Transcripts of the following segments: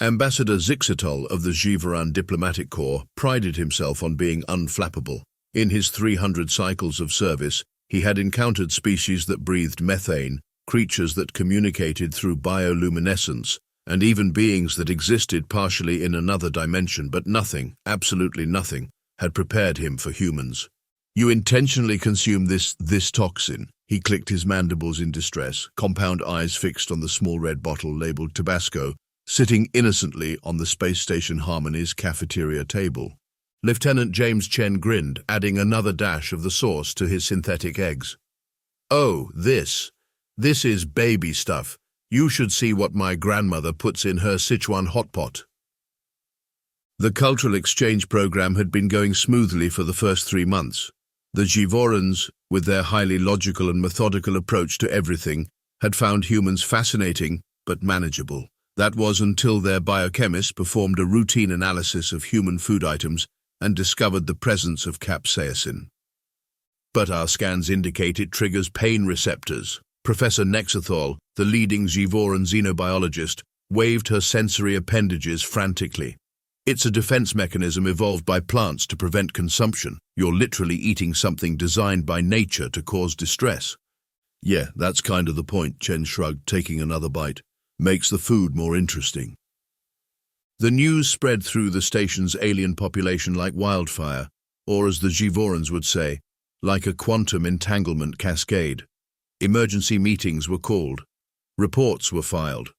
Ambassador Zhi'vorans of the Zhi'voran diplomatic corps prided himself on being unflappable. In his 300 cycles of service, he had encountered species that breathed methane, creatures that communicated through bioluminescence, and even beings that existed partially in another dimension, but nothing, absolutely nothing, had prepared him for humans. "You intentionally consume this toxin." He clicked his mandibles in distress, compound eyes fixed on the small red bottle labeled Tabasco, sitting innocently on the Space Station Harmony's cafeteria table. Lieutenant James Chen grinned, adding another dash of the sauce to his synthetic eggs. "Oh, this is baby stuff. You should see what my grandmother puts in her Sichuan hot pot." The cultural exchange program had been going smoothly for the first 3 months. The Zhi'vorans, with their highly logical and methodical approach to everything, had found humans fascinating but manageable. That was until their biochemist performed a routine analysis of human food items and discovered the presence of capsaicin. "But our scans indicate it triggers pain receptors." Professor Nexethal, the leading Zhi'voran xenobiologist, waved her sensory appendages frantically. "It's a defense mechanism evolved by plants to prevent consumption. You're literally eating something designed by nature to cause distress." "Yeah, that's kind of the point," Chen shrugged, taking another bite. "Makes the food more interesting." The news spread through the station's alien population like wildfire, or as the Zhi'vorans would say, like a quantum entanglement cascade. Emergency meetings were called. Reports were filed.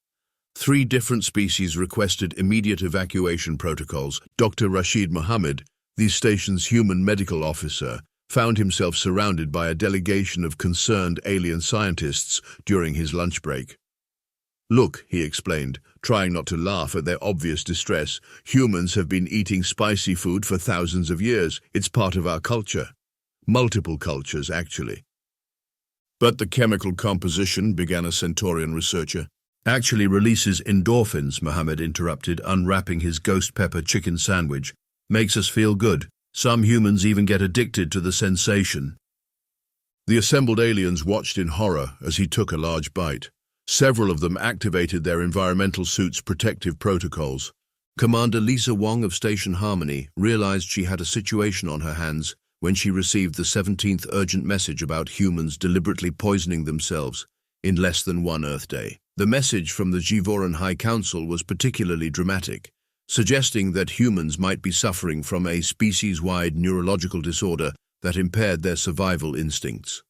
3 different species requested immediate evacuation protocols. Dr. Rashid Mohammed, the station's human medical officer, found himself surrounded by a delegation of concerned alien scientists during his lunch break. "Look," he explained, trying not to laugh at their obvious distress, "humans have been eating spicy food for thousands of years. It's part of our culture. Multiple cultures, actually." "But the chemical composition," began a Centaurian researcher. "Actually releases endorphins," Mohammed interrupted, unwrapping his ghost pepper chicken sandwich. "Makes us feel good. Some humans even get addicted to the sensation." The assembled aliens watched in horror as he took a large bite. Several of them activated their environmental suits' protective protocols. Commander Lisa Wong of Station Harmony realized she had a situation on her hands when she received the 17th urgent message about humans deliberately poisoning themselves in less than 1 Earth day. The message from the Zhi'voran High Council was particularly dramatic, suggesting that humans might be suffering from a species-wide neurological disorder that impaired their survival instincts.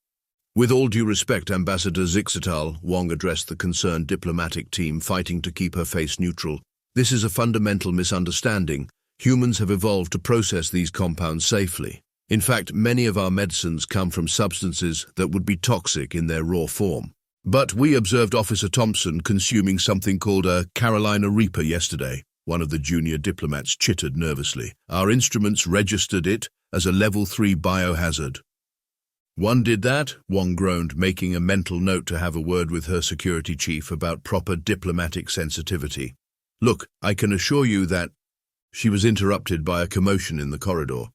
"With all due respect, Ambassador Zhi'vorans," Wong addressed the concerned diplomatic team, fighting to keep her face neutral. "This is a fundamental misunderstanding. Humans have evolved to process these compounds safely. In fact, many of our medicines come from substances that would be toxic in their raw form. But we observed Officer Thompson consuming something called a Carolina Reaper yesterday." One of the junior diplomats chittered nervously. "Our instruments registered it as a level 3 biohazard." "One did that?" Wong groaned, making a mental note to have a word with her security chief about proper diplomatic sensitivity. "Look, I can assure you that—" She was interrupted by a commotion in the corridor.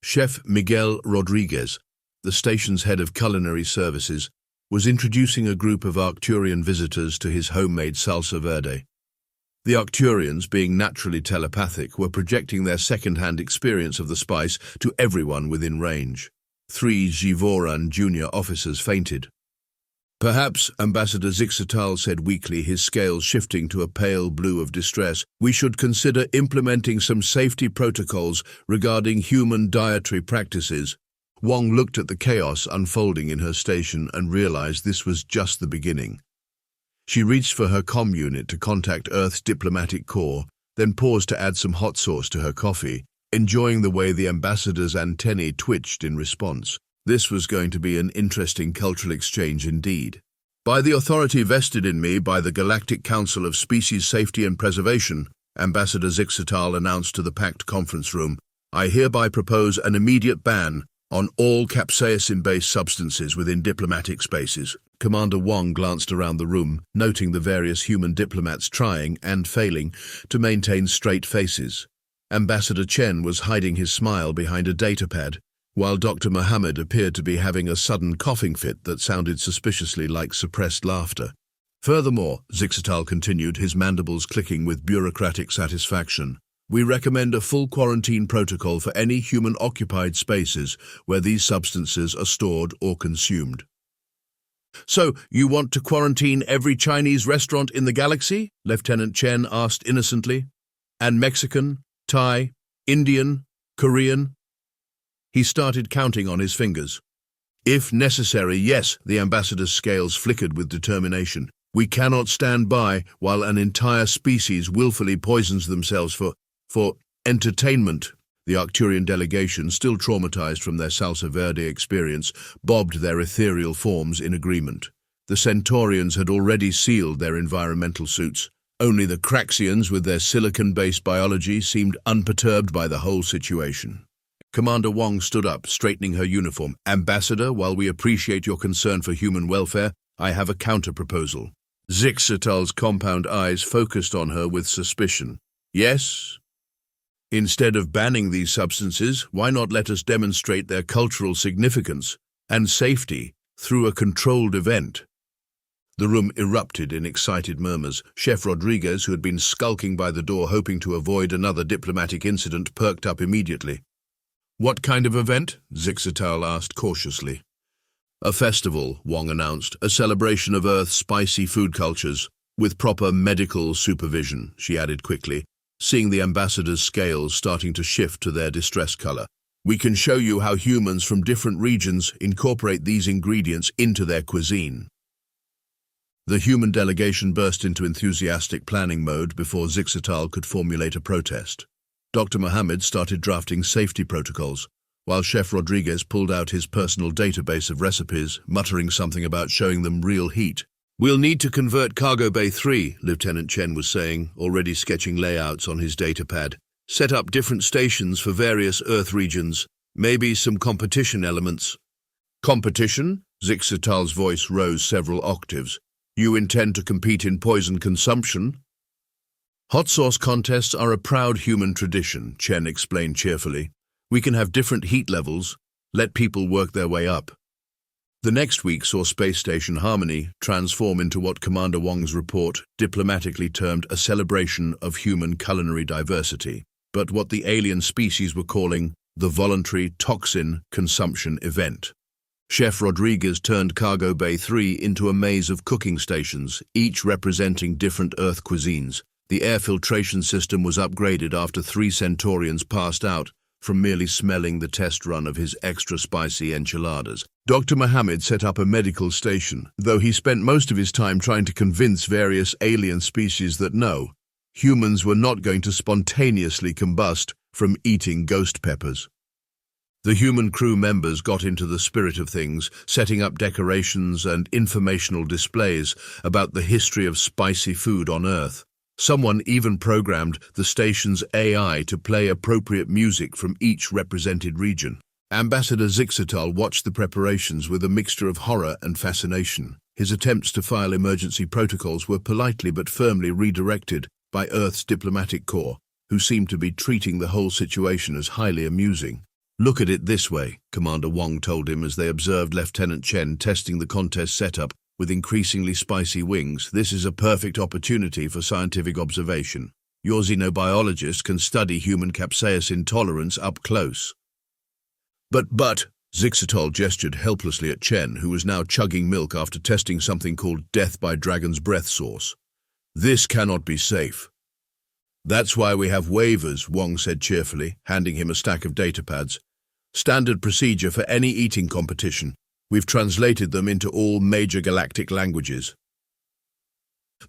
Chef Miguel Rodriguez, the station's head of culinary services, was introducing a group of Arcturian visitors to his homemade salsa verde. The Arcturians, being naturally telepathic, were projecting their second-hand experience of the spice to everyone within range. 3 Zhi'voran junior officers fainted. "Perhaps," Ambassador Zhi'vorans said weakly, his scales shifting to a pale blue of distress, "we should consider implementing some safety protocols regarding human dietary practices." Wong looked at the chaos unfolding in her station and realized this was just the beginning. She reached for her comm unit to contact Earth's diplomatic corps, then paused to add some hot sauce to her coffee, enjoying the way the ambassador's antennae twitched in response. This was going to be an interesting cultural exchange indeed. "By the authority vested in me by the Galactic Council of Species Safety and Preservation," Ambassador Zhi'vorans announced to the packed conference room, "I hereby propose an immediate ban on all capsaicin-based substances within diplomatic spaces." Commander Wong glanced around the room, noting the various human diplomats trying and failing to maintain straight faces. Ambassador Chen was hiding his smile behind a datapad, while Dr. Mohammed appeared to be having a sudden coughing fit that sounded suspiciously like suppressed laughter. Furthermore, Zixatal continued, his mandibles clicking with bureaucratic satisfaction, we recommend a full quarantine protocol for any human-occupied spaces where these substances are stored or consumed. So, you want to quarantine every Chinese restaurant in the galaxy? Lieutenant Chen asked innocently. And Mexican, Thai, Indian, Korean? He started counting on his fingers. If necessary, yes, the ambassador's scales flickered with determination. We cannot stand by while an entire species willfully poisons themselves for entertainment. The Arcturian delegation, still traumatized from their Salsa Verde experience, bobbed their ethereal forms in agreement. The Centaurians had already sealed their environmental suits. Only the Craxians, with their silicon-based biology, seemed unperturbed by the whole situation. Commander Wong stood up, straightening her uniform. Ambassador, while we appreciate your concern for human welfare, I have a counter-proposal. Zixatal's compound eyes focused on her with suspicion. Yes? Instead of banning these substances, why not let us demonstrate their cultural significance and safety through a controlled event? The room erupted in excited murmurs. Chef Rodriguez, who had been skulking by the door hoping to avoid another diplomatic incident, perked up immediately. What kind of event? Zixatal asked cautiously. A festival, Wong announced, a celebration of Earth's spicy food cultures, with proper medical supervision, she added quickly, seeing the ambassador's scales starting to shift to their distress color. We can show you how humans from different regions incorporate these ingredients into their cuisine. The human delegation burst into enthusiastic planning mode before Zixatal could formulate a protest. Dr. Mohammed started drafting safety protocols, while Chef Rodriguez pulled out his personal database of recipes, muttering something about showing them real heat. We'll need to convert Cargo Bay 3, Lieutenant Chen was saying, already sketching layouts on his datapad. Set up different stations for various Earth regions, maybe some competition elements. Competition? Zixatal's voice rose several octaves. You intend to compete in poison consumption? Hot sauce contests are a proud human tradition, Chen explained cheerfully. We can have different heat levels, let people work their way up. The next week saw Space Station Harmony transform into what Commander Wong's report diplomatically termed a celebration of human culinary diversity, but what the alien species were calling the voluntary toxin consumption event. Chef Rodriguez turned Cargo Bay 3 into a maze of cooking stations, each representing different Earth cuisines. The air filtration system was upgraded after 3 Centaurians passed out from merely smelling the test run of his extra spicy enchiladas. Dr. Mohammed set up a medical station, though he spent most of his time trying to convince various alien species that no, humans were not going to spontaneously combust from eating ghost peppers. The human crew members got into the spirit of things, setting up decorations and informational displays about the history of spicy food on Earth. Someone even programmed the station's AI to play appropriate music from each represented region. Ambassador Zixatal watched the preparations with a mixture of horror and fascination. His attempts to file emergency protocols were politely but firmly redirected by Earth's diplomatic corps, who seemed to be treating the whole situation as highly amusing. Look at it this way, Commander Wong told him as they observed Lieutenant Chen testing the contest setup with increasingly spicy wings. This is a perfect opportunity for scientific observation. Your xenobiologist can study human capsaicin tolerance up close. But, Zixatal gestured helplessly at Chen, who was now chugging milk after testing something called Death by Dragon's Breath sauce. This cannot be safe. That's why we have waivers, Wong said cheerfully, handing him a stack of datapads. Standard procedure for any eating competition. We've translated them into all major galactic languages.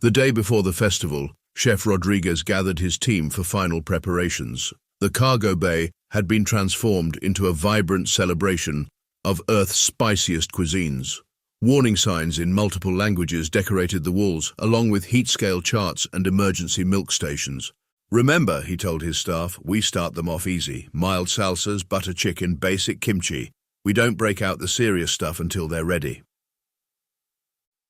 The day before the festival, Chef Rodriguez gathered his team for final preparations. The cargo bay had been transformed into a vibrant celebration of Earth's spiciest cuisines. Warning signs in multiple languages decorated the walls, along with heat scale charts and emergency milk stations. Remember, he told his staff, we start them off easy. Mild salsas, butter chicken, basic kimchi. We don't break out the serious stuff until they're ready.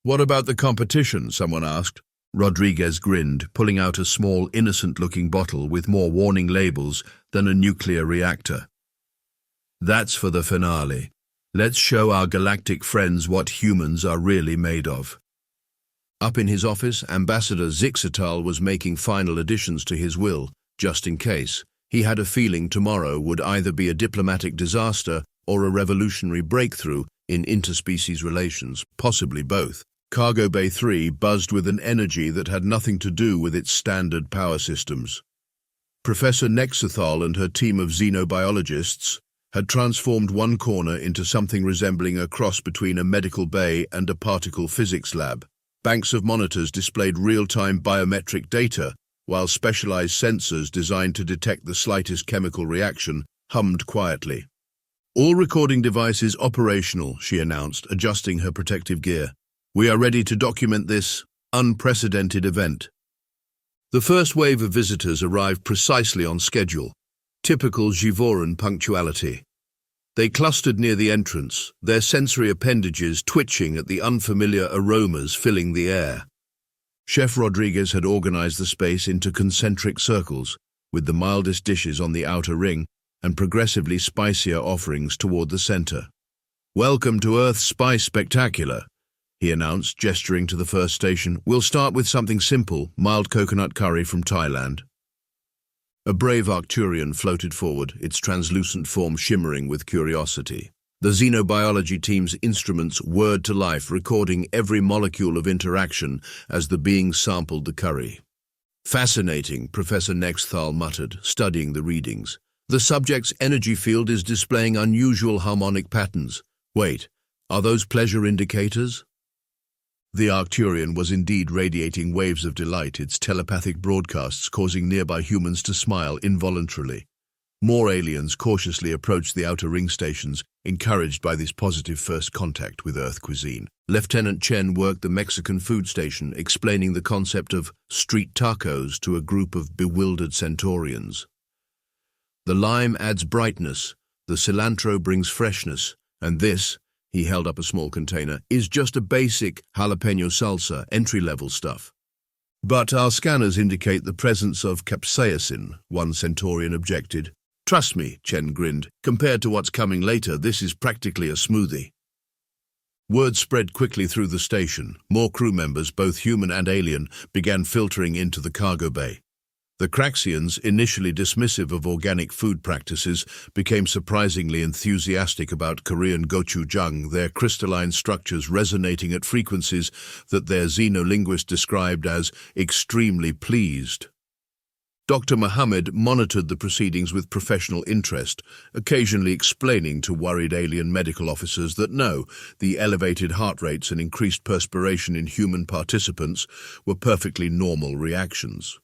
What about the competition? Someone asked. Rodriguez grinned, pulling out a small, innocent-looking bottle with more warning labels than a nuclear reactor. That's for the finale. Let's show our galactic friends what humans are really made of. Up in his office, Ambassador Zhi'vorans was making final additions to his will, just in case. He had a feeling tomorrow would either be a diplomatic disaster or a revolutionary breakthrough in interspecies relations, possibly both. Cargo Bay 3 buzzed with an energy that had nothing to do with its standard power systems. Professor Nexethal and her team of xenobiologists had transformed one corner into something resembling a cross between a medical bay and a particle physics lab. Banks of monitors displayed real-time biometric data, while specialized sensors designed to detect the slightest chemical reaction hummed quietly. "All recording devices operational," she announced, adjusting her protective gear. "We are ready to document this unprecedented event." The first wave of visitors arrived precisely on schedule, typical Zhi'voran punctuality. They clustered near the entrance, their sensory appendages twitching at the unfamiliar aromas filling the air. Chef Rodriguez had organized the space into concentric circles, with the mildest dishes on the outer ring and progressively spicier offerings toward the center. "Welcome to Earth's Spice Spectacular," he announced, gesturing to the first station. "We'll start with something simple, mild coconut curry from Thailand." A brave Arcturian floated forward, its translucent form shimmering with curiosity. The xenobiology team's instruments whirred to life, recording every molecule of interaction as the beings sampled the curry. "Fascinating," Professor Nexethal muttered, studying the readings. "The subject's energy field is displaying unusual harmonic patterns. Wait, are those pleasure indicators?" The Arcturian was indeed radiating waves of delight, its telepathic broadcasts causing nearby humans to smile involuntarily. More aliens cautiously approached the outer ring stations, encouraged by this positive first contact with Earth cuisine. Lieutenant Chen worked the Mexican food station, explaining the concept of street tacos to a group of bewildered centaurians. "The lime adds brightness, the cilantro brings freshness, and this," he held up a small container, "is just a basic jalapeno salsa, entry-level stuff." "But our scanners indicate the presence of capsaicin," one centaurian objected. "Trust me," Chen grinned. "Compared to what's coming later, this is practically a smoothie." Word spread quickly through the station. More crew members, both human and alien, began filtering into the cargo bay. The Craxians, initially dismissive of organic food practices, became surprisingly enthusiastic about Korean gochujang, their crystalline structures resonating at frequencies that their xenolinguist described as extremely pleased. Dr. Mohammed monitored the proceedings with professional interest, occasionally explaining to worried alien medical officers that no, the elevated heart rates and increased perspiration in human participants were perfectly normal reactions.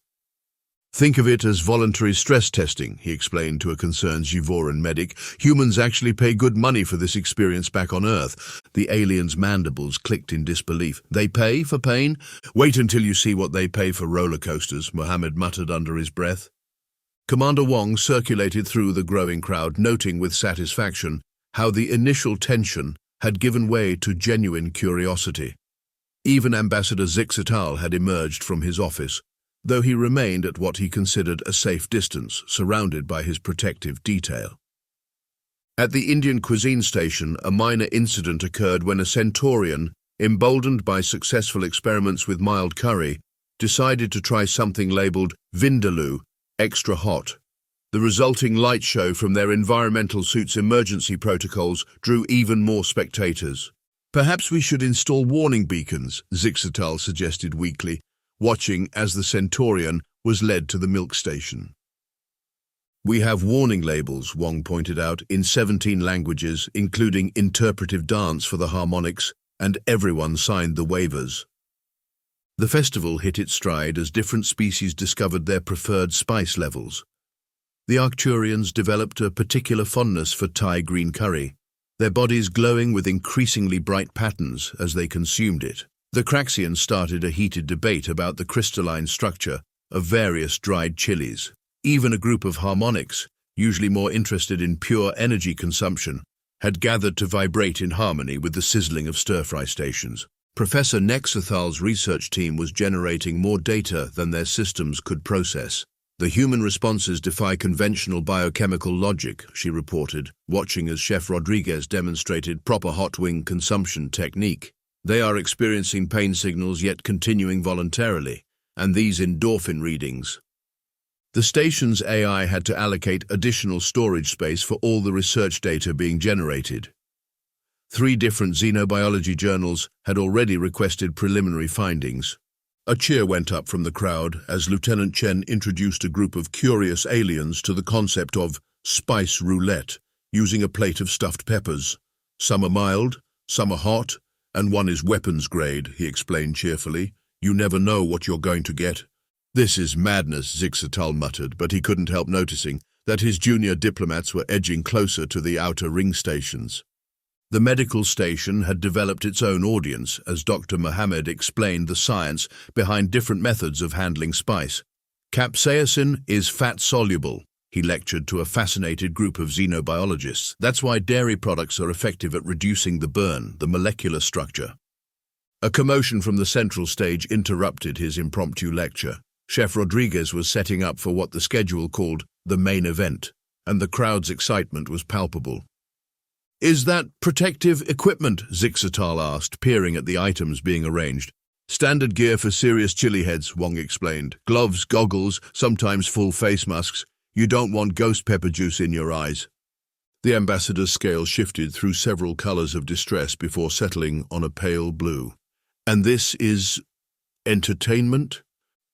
"Think of it as voluntary stress testing," he explained to a concerned Zhi'voran medic. "Humans actually pay good money for this experience back on Earth." The alien's mandibles clicked in disbelief. "They pay for pain? Wait until you see what they pay for roller coasters," Mohammed muttered under his breath. Commander Wong circulated through the growing crowd, noting with satisfaction how the initial tension had given way to genuine curiosity. Even Ambassador Zhi'vorans had emerged from his office, though he remained at what he considered a safe distance, surrounded by his protective detail. At the Indian cuisine station, a minor incident occurred when a centaurian, emboldened by successful experiments with mild curry, decided to try something labeled vindaloo, extra hot. The resulting light show from their environmental suit's emergency protocols drew even more spectators. "Perhaps we should install warning beacons," Zhi'vorans suggested weakly, watching as the Centaurian was led to the milk station. "We have warning labels," Wong pointed out, "in 17 languages, including interpretive dance for the harmonics, and everyone signed the waivers." The festival hit its stride as different species discovered their preferred spice levels. The Arcturians developed a particular fondness for Thai green curry, their bodies glowing with increasingly bright patterns as they consumed it. The Craxians started a heated debate about the crystalline structure of various dried chilies. Even a group of harmonics, usually more interested in pure energy consumption, had gathered to vibrate in harmony with the sizzling of stir-fry stations. Professor Nexethal's research team was generating more data than their systems could process. "The human responses defy conventional biochemical logic," she reported, watching as Chef Rodriguez demonstrated proper hot wing consumption technique. They are experiencing pain signals yet continuing voluntarily, and these endorphin readings. The station's AI had to allocate additional storage space for all the research data being generated. 3 different xenobiology journals had already requested preliminary findings. A cheer went up from the crowd as Lieutenant Chen introduced a group of curious aliens to the concept of spice roulette, using a plate of stuffed peppers. Some are mild, some are hot, and one is weapons grade, he explained cheerfully. You never know what you're going to get. This is madness, Zhi'vorans muttered, but he couldn't help noticing that his junior diplomats were edging closer to the outer ring stations. The medical station had developed its own audience as Dr. Mohammed explained the science behind different methods of handling spice. Capsaicin is fat-soluble, he lectured to a fascinated group of xenobiologists. That's why dairy products are effective at reducing the burn, the molecular structure. A commotion from the central stage interrupted his impromptu lecture. Chef Rodriguez was setting up for what the schedule called the main event, and the crowd's excitement was palpable. Is that protective equipment? Zhi'vorans asked, peering at the items being arranged. Standard gear for serious chili heads, Wong explained. Gloves, goggles, sometimes full face masks. You don't want ghost pepper juice in your eyes. The ambassador's scale shifted through several colors of distress before settling on a pale blue. And this is entertainment?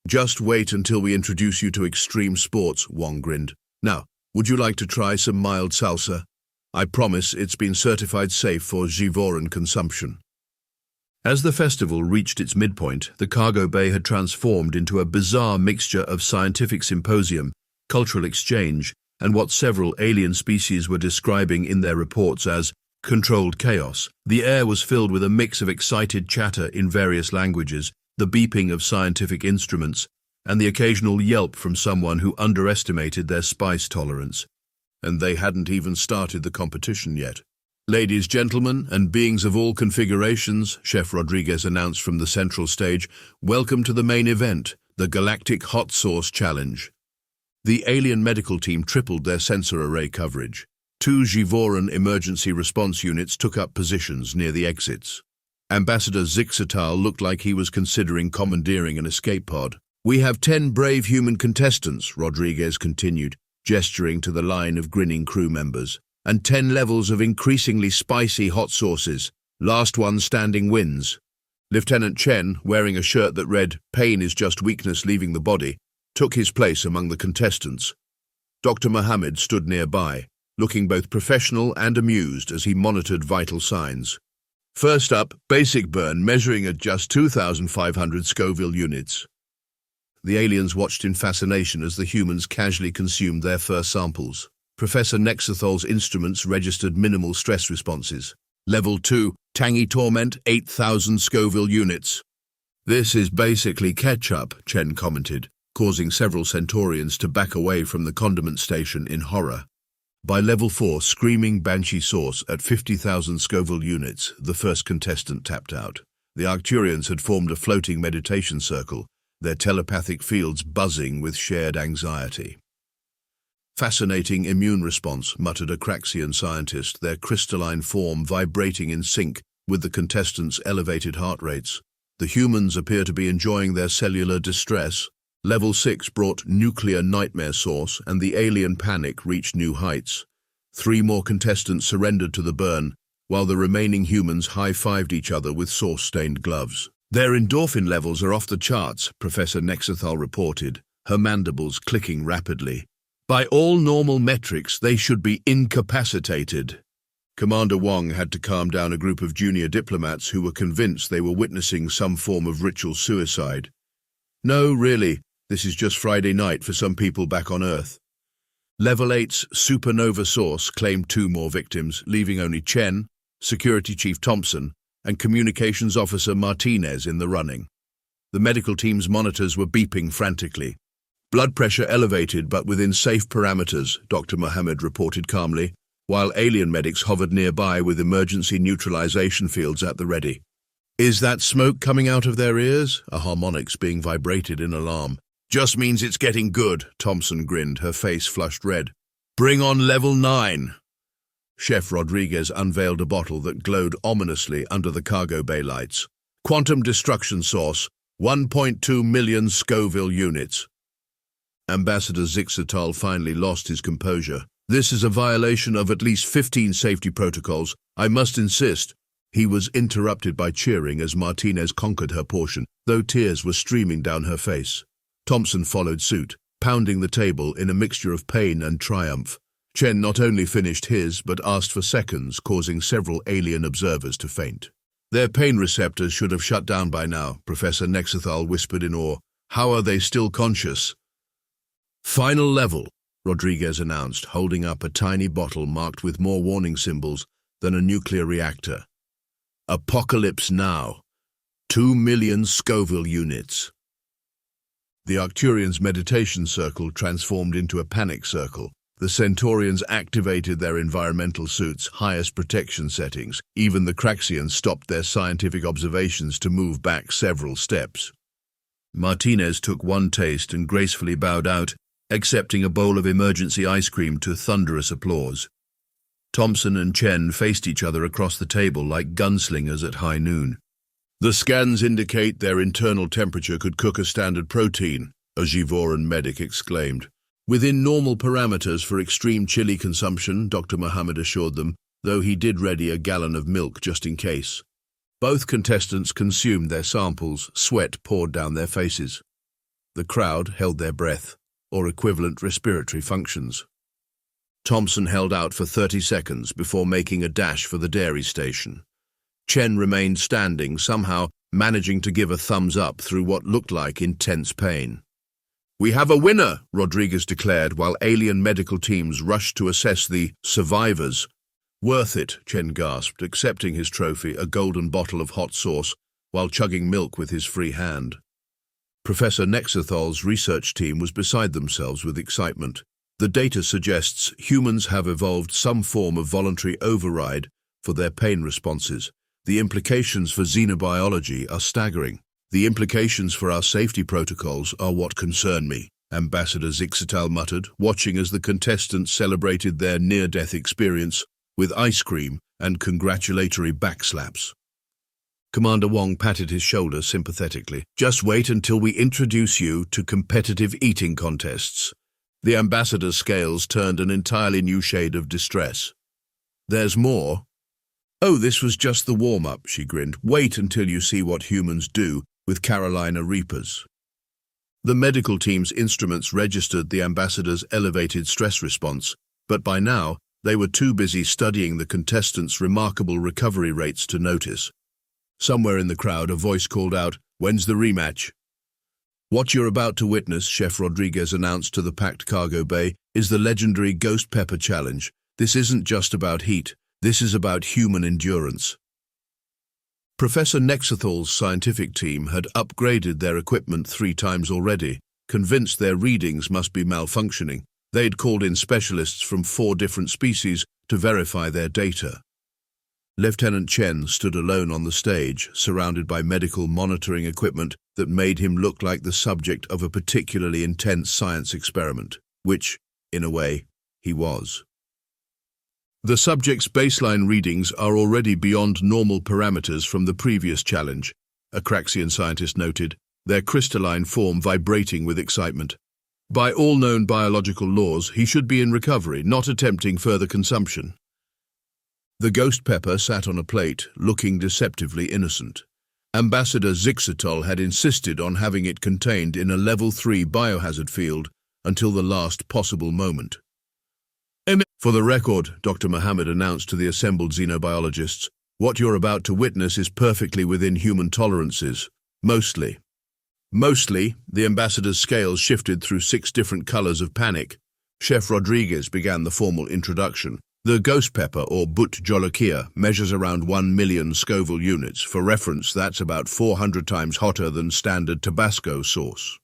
Just wait until we introduce you to extreme sports, Wong grinned. Now, would you like to try some mild salsa? I promise it's been certified safe for Zhi'voran consumption. As the festival reached its midpoint, the cargo bay had transformed into a bizarre mixture of scientific symposium, cultural exchange, and what several alien species were describing in their reports as controlled chaos. The air was filled with a mix of excited chatter in various languages, the beeping of scientific instruments, and the occasional yelp from someone who underestimated their spice tolerance. And they hadn't even started the competition yet. Ladies, gentlemen, and beings of all configurations, Chef Rodriguez announced from the central stage, welcome to the main event, the Galactic Hot Sauce Challenge. The alien medical team tripled their sensor array coverage. 2 Zhi'voran emergency response units took up positions near the exits. Ambassador Zhi'vorans looked like he was considering commandeering an escape pod. We have 10 brave human contestants, Rodriguez continued, gesturing to the line of grinning crew members, and 10 levels of increasingly spicy hot sauces. Last one standing wins. Lieutenant Chen, wearing a shirt that read, "Pain is just weakness leaving the body," took his place among the contestants. Dr. Mohammed stood nearby, looking both professional and amused as he monitored vital signs. First up, basic burn measuring at just 2,500 Scoville units. The aliens watched in fascination as the humans casually consumed their first samples. Professor Nexathol's instruments registered minimal stress responses. Level 2, tangy torment, 8,000 Scoville units. This is basically ketchup, Chen commented, causing several Centaurians to back away from the condiment station in horror. By level 4, screaming banshee sauce at 50,000 Scoville units, the first contestant tapped out. The Arcturians had formed a floating meditation circle, their telepathic fields buzzing with shared anxiety. Fascinating immune response, muttered a Craxian scientist, their crystalline form vibrating in sync with the contestants' elevated heart rates. The humans appear to be enjoying their cellular distress. Level 6 brought nuclear nightmare sauce, and the alien panic reached new heights. 3 more contestants surrendered to the burn, while the remaining humans high-fived each other with sauce-stained gloves. Their endorphin levels are off the charts, Professor Nexathol reported, her mandibles clicking rapidly. By all normal metrics, they should be incapacitated. Commander Wong had to calm down a group of junior diplomats who were convinced they were witnessing some form of ritual suicide. No, really, this is just Friday night for some people back on Earth. Level 8's supernova source claimed 2 more victims, leaving only Chen, Security Chief Thompson, and Communications Officer Martinez in the running. The medical team's monitors were beeping frantically. Blood pressure elevated but within safe parameters, Dr. Mohammed reported calmly, while alien medics hovered nearby with emergency neutralization fields at the ready. Is that smoke coming out of their ears? A harmonic's being vibrated in alarm. Just means it's getting good, Thompson grinned, her face flushed red. Bring on level 9. Chef Rodriguez unveiled a bottle that glowed ominously under the cargo bay lights. Quantum destruction source, 1.2 million Scoville units. Ambassador Zhi'vorans finally lost his composure. This is a violation of at least 15 safety protocols. I must insist. He was interrupted by cheering as Martinez conquered her portion, though tears were streaming down her face. Thompson followed suit, pounding the table in a mixture of pain and triumph. Chen not only finished his, but asked for seconds, causing several alien observers to faint. Their pain receptors should have shut down by now, Professor Nexethal whispered in awe. How are they still conscious? Final level, Rodriguez announced, holding up a tiny bottle marked with more warning symbols than a nuclear reactor. Apocalypse now. 2 million Scoville units. The Arcturians' meditation circle transformed into a panic circle. The Centaurians activated their environmental suits' highest protection settings. Even the Craxians stopped their scientific observations to move back several steps. Martinez took one taste and gracefully bowed out, accepting a bowl of emergency ice cream to thunderous applause. Thompson and Chen faced each other across the table like gunslingers at high noon. The scans indicate their internal temperature could cook a standard protein, a Zhi'voran medic exclaimed. Within normal parameters for extreme chili consumption, Dr. Mohammed assured them, though he did ready a gallon of milk just in case. Both contestants consumed their samples, sweat poured down their faces. The crowd held their breath, or equivalent respiratory functions. Thompson held out for 30 seconds before making a dash for the dairy station. Chen remained standing, somehow managing to give a thumbs up through what looked like intense pain. We have a winner, Rodriguez declared while alien medical teams rushed to assess the survivors. Worth it, Chen gasped, accepting his trophy, a golden bottle of hot sauce, while chugging milk with his free hand. Professor Nexethal's research team was beside themselves with excitement. The data suggests humans have evolved some form of voluntary override for their pain responses. The implications for xenobiology are staggering. The implications for our safety protocols are what concern me, Ambassador Zhi'vorans muttered, watching as the contestants celebrated their near-death experience with ice cream and congratulatory backslaps. Commander Wong patted his shoulder sympathetically. Just wait until we introduce you to competitive eating contests. The ambassador's scales turned an entirely new shade of distress. There's more. Oh, this was just the warm-up, she grinned. Wait until you see what humans do with Carolina Reapers. The medical team's instruments registered the ambassador's elevated stress response, but by now they were too busy studying the contestants' remarkable recovery rates to notice. Somewhere in the crowd, a voice called out, "When's the rematch?" What you're about to witness, Chef Rodriguez announced to the packed cargo bay, is the legendary Ghost Pepper Challenge. This isn't just about heat, this is about human endurance. Professor Nexethal's scientific team had upgraded their equipment 3 times already, convinced their readings must be malfunctioning. They'd called in specialists from 4 different species to verify their data. Lieutenant Chen stood alone on the stage, surrounded by medical monitoring equipment that made him look like the subject of a particularly intense science experiment, which, in a way, he was. The subject's baseline readings are already beyond normal parameters from the previous challenge, a Craxian scientist noted, their crystalline form vibrating with excitement. By all known biological laws, he should be in recovery, not attempting further consumption. The ghost pepper sat on a plate, looking deceptively innocent. Ambassador Zhi'vorans had insisted on having it contained in a level 3 biohazard field until the last possible moment. For the record, Dr. Mohammed announced to the assembled xenobiologists, what you're about to witness is perfectly within human tolerances. Mostly. The ambassador's scales shifted through 6 different colors of panic. Chef Rodriguez began the formal introduction. The ghost pepper, or but jolokia, measures around 1 million Scoville units. For reference, that's about 400 times hotter than standard Tabasco sauce.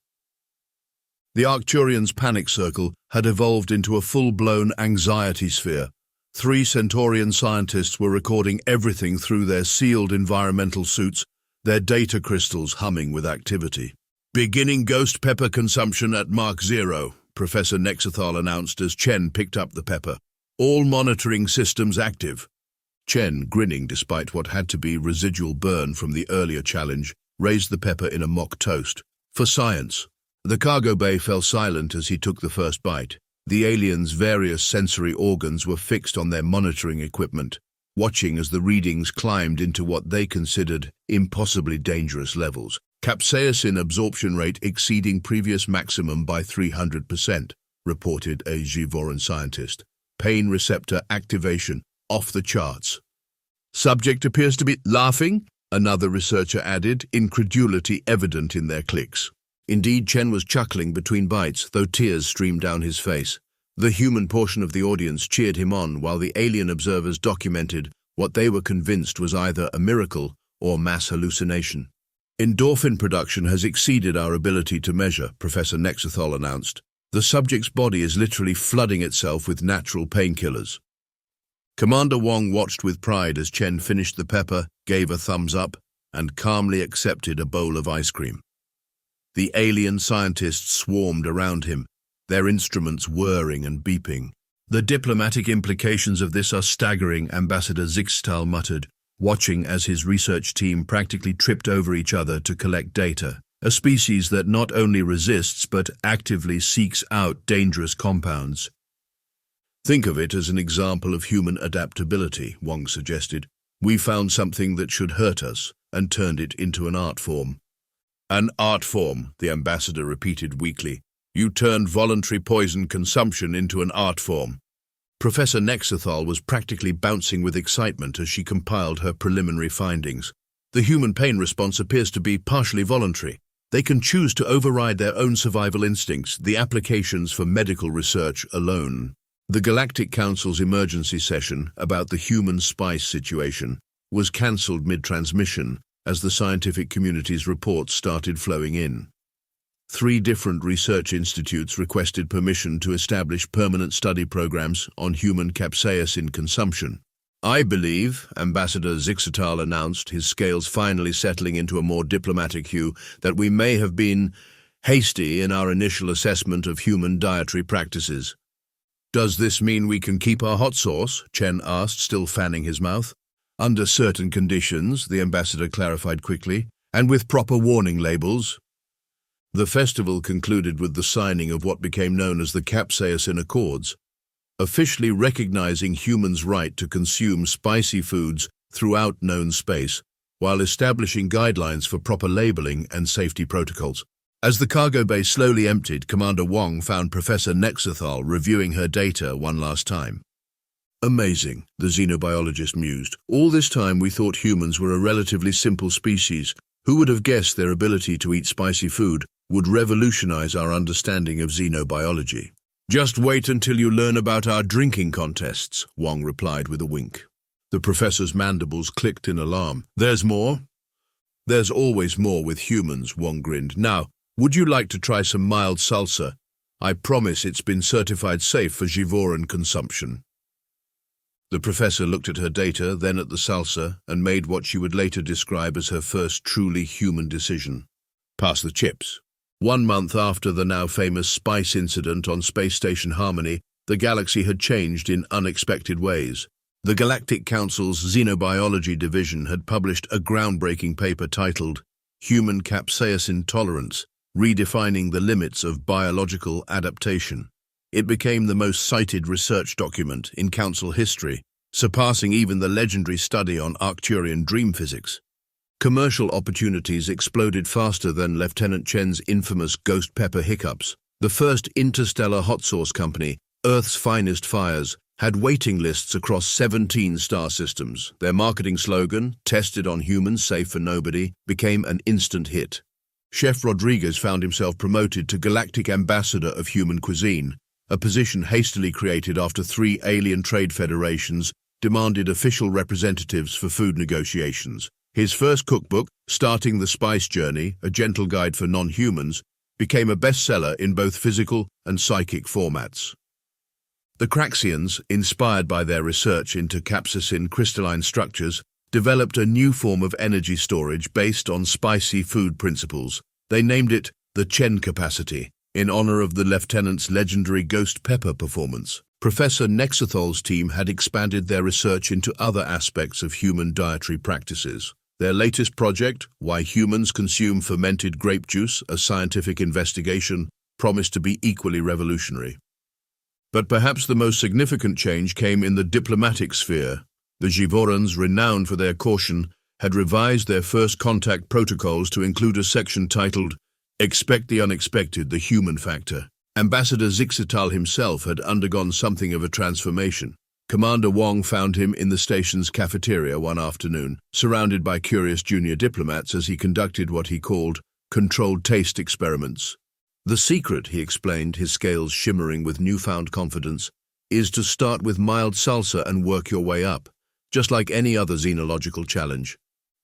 The Arcturians' panic circle had evolved into a full-blown anxiety sphere. 3 Centaurian scientists were recording everything through their sealed environmental suits, their data crystals humming with activity. Beginning ghost pepper consumption at Mark 0, Professor Nexethal announced as Chen picked up the pepper. All monitoring systems active. Chen, grinning despite what had to be residual burn from the earlier challenge, raised the pepper in a mock toast. For science. The cargo bay fell silent as he took the first bite. The aliens' various sensory organs were fixed on their monitoring equipment, watching as the readings climbed into what they considered impossibly dangerous levels. Capsaicin absorption rate exceeding previous maximum by 300%, reported a Zhi'voran scientist. Pain receptor activation off the charts. Subject appears to be laughing, another researcher added, incredulity evident in their clicks. Indeed, Chen was chuckling between bites, though tears streamed down his face. The human portion of the audience cheered him on, while the alien observers documented what they were convinced was either a miracle or mass hallucination. Endorphin production has exceeded our ability to measure, Professor Nexethol announced. The subject's body is literally flooding itself with natural painkillers. Commander Wong watched with pride as Chen finished the pepper, gave a thumbs up, and calmly accepted a bowl of ice cream. The alien scientists swarmed around him, their instruments whirring and beeping. The diplomatic implications of this are staggering, Ambassador Zhi'vorans muttered, watching as his research team practically tripped over each other to collect data. A species that not only resists but actively seeks out dangerous compounds. Think of it as an example of human adaptability, Wong suggested. We found something that should hurt us and turned it into an art form. An art form, the ambassador repeated weakly. You turned voluntary poison consumption into an art form. Professor Nexethol was practically bouncing with excitement as she compiled her preliminary findings. The human pain response appears to be partially voluntary. They can choose to override their own survival instincts, the applications for medical research alone. The Galactic Council's emergency session about the human spice situation was cancelled mid-transmission as the scientific community's reports started flowing in. 3 different research institutes requested permission to establish permanent study programs on human capsaicin consumption. I believe, Ambassador Zhi'vorans announced, his scales finally settling into a more diplomatic hue, that we may have been hasty in our initial assessment of human dietary practices. Does this mean we can keep our hot sauce? Chen asked, still fanning his mouth. Under certain conditions, the ambassador clarified quickly, and with proper warning labels. The festival concluded with the signing of what became known as the Capsaicin Accords, officially recognizing humans' right to consume spicy foods throughout known space, while establishing guidelines for proper labeling and safety protocols. As the cargo bay slowly emptied, Commander Wong found Professor Nexethol reviewing her data one last time. Amazing, the xenobiologist mused. All this time we thought humans were a relatively simple species. Who would have guessed their ability to eat spicy food would revolutionize our understanding of xenobiology? Just wait until you learn about our drinking contests, Wong replied with a wink. The professor's mandibles clicked in alarm. There's more? There's always more with humans, Wong grinned. Now, would you like to try some mild salsa? I promise it's been certified safe for Zhi'voran consumption. The professor looked at her data, then at the salsa, and made what she would later describe as her first truly human decision. Pass the chips. 1 month after the now famous spice incident on Space Station Harmony, the galaxy had changed in unexpected ways. The Galactic Council's Xenobiology Division had published a groundbreaking paper titled Human Capsaicin Tolerance, Redefining the Limits of Biological Adaptation. It became the most cited research document in Council history, surpassing even the legendary study on Arcturian dream physics. Commercial opportunities exploded faster than Lieutenant Chen's infamous ghost pepper hiccups. The first interstellar hot sauce company, Earth's Finest Fires, had waiting lists across 17 star systems. Their marketing slogan, tested on humans, safe for nobody, became an instant hit. Chef Rodriguez found himself promoted to Galactic Ambassador of Human Cuisine, a position hastily created after 3 alien trade federations demanded official representatives for food negotiations. His first cookbook, Starting the Spice Journey, a gentle guide for non-humans, became a bestseller in both physical and psychic formats. The Craxians, inspired by their research into capsaicin crystalline structures, developed a new form of energy storage based on spicy food principles. They named it the Chen capacity, in honor of the lieutenant's legendary ghost pepper performance. Professor Nexethol's team had expanded their research into other aspects of human dietary practices. Their latest project, Why Humans Consume Fermented Grape Juice, a scientific investigation, promised to be equally revolutionary. But perhaps the most significant change came in the diplomatic sphere. The Zhi'vorans, renowned for their caution, had revised their first contact protocols to include a section titled, Expect the Unexpected, the Human Factor. Ambassador Zhi'vorans himself had undergone something of a transformation. Commander Wong found him in the station's cafeteria one afternoon, surrounded by curious junior diplomats as he conducted what he called controlled taste experiments. The secret, he explained, his scales shimmering with newfound confidence, is to start with mild salsa and work your way up, just like any other xenological challenge.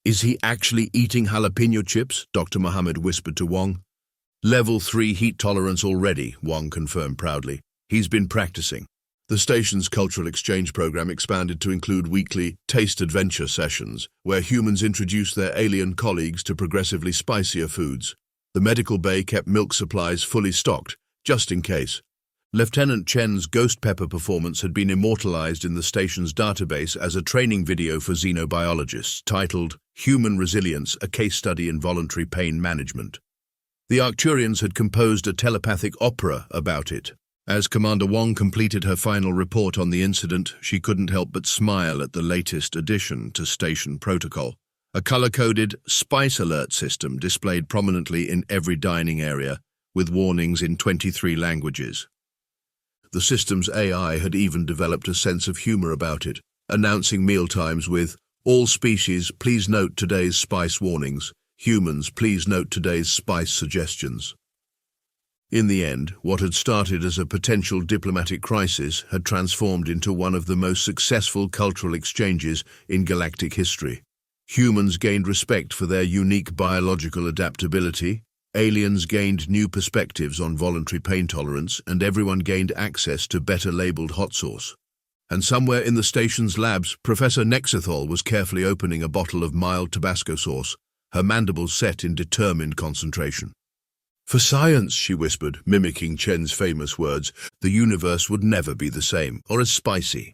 Is he actually eating jalapeno chips? Dr. Mohammed whispered to Wong. Level 3 heat tolerance already, Wong confirmed proudly. He's been practicing. The station's cultural exchange program expanded to include weekly taste adventure sessions, where humans introduced their alien colleagues to progressively spicier foods. The medical bay kept milk supplies fully stocked, just in case. Lieutenant Chen's ghost pepper performance had been immortalized in the station's database as a training video for xenobiologists titled Human Resilience, a Case Study in Voluntary Pain Management. The Arcturians had composed a telepathic opera about it. As Commander Wong completed her final report on the incident, she couldn't help but smile at the latest addition to station protocol. A color-coded spice alert system displayed prominently in every dining area, with warnings in 23 languages. The system's AI had even developed a sense of humor about it, announcing mealtimes with, All species, please note today's spice warnings. Humans, please note today's spice suggestions. In the end, what had started as a potential diplomatic crisis had transformed into one of the most successful cultural exchanges in galactic history. Humans gained respect for their unique biological adaptability, aliens gained new perspectives on voluntary pain tolerance, and everyone gained access to better-labeled hot sauce. And somewhere in the station's labs, Professor Nexethol was carefully opening a bottle of mild Tabasco sauce, her mandibles set in determined concentration. For science, she whispered, mimicking Chen's famous words, the universe would never be the same, or as spicy.